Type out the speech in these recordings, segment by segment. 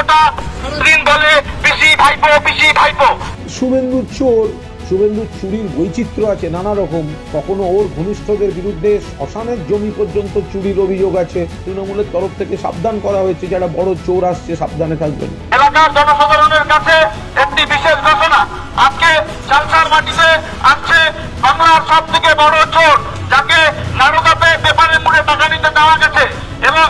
গোটা দিন বলে পিসি ভাইপো পিসি ভাইপো। শুভেন্দুর চোর, শুভেন্দুর চুরির বৈচিত্র্য আছে নানা রকম। কখনো ওর ঘনিষ্ঠদের বিরুদ্ধে শ্মশানের জমি পর্যন্ত চুরির অভিযোগ আছে। তৃণমূলের তরফ থেকে সাবধান করা হয়েছে, যারা বড় চোর আসছে সাবধানে থাকবেন। এলাকার জনসাধারণের কাছে একটি বিশেষ ঘোষণা, আজকে চালসার মাটিতে আসছে বাংলার সব থেকে বড় চোর, যাকে নারুকাতে পেপারে মুড়ে টাকা নিতে দেওয়া গেছে। এবং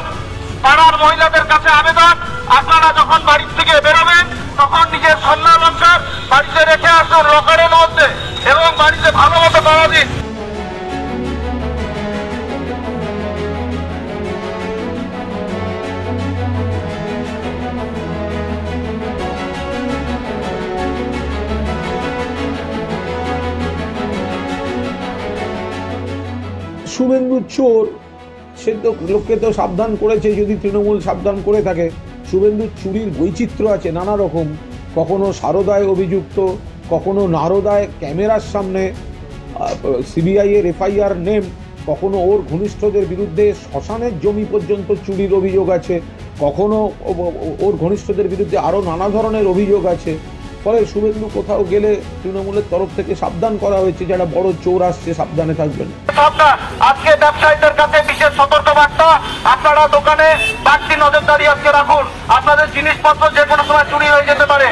পাড়ার মহিলাদের কাছে আবেদন, আপনারা যখন বাড়ির থেকে বেরোবেন তখন নিজের সন্ন্যাল অনুসার বাড়িতে রেখে আসুন লকারের মধ্যে, এবং বাড়িতে ভালো মতো তালা দিন। শুভেন্দুর চোর, সে তো লোককে তো সাবধান করেছে। যদি তৃণমূল সাবধান করে থাকে, শুভেন্দুর চুরির বৈচিত্র্য আছে নানা রকম। কখনো সারদায় অভিযুক্ত, কখনো নারদায় ক্যামেরার সামনে সিবিআই এর এফআইআর নেম, কখনো ওর ঘনিষ্ঠদের বিরুদ্ধে শ্মশানের জমি পর্যন্ত চুরির অভিযোগ আছে, কখনো ওর ঘনিষ্ঠদের বিরুদ্ধে আরও নানা ধরনের অভিযোগ আছে। ফলে শুভেন্দু কোথাও গেলে তৃণমূলের তরফ থেকে সাবধান করা হয়েছে, যারা বড় চোর আসছে সাবধানে থাকবেন। আজকে ব্যবসায়ীদের কাছে বিশেষ সতর্কবার্তা, আপনারা দোকানে বাড়তি নজরদারি আজকে রাখুন, আপনাদের জিনিসপত্র যে কোনো সময় চুরি হয়ে যেতে পারে।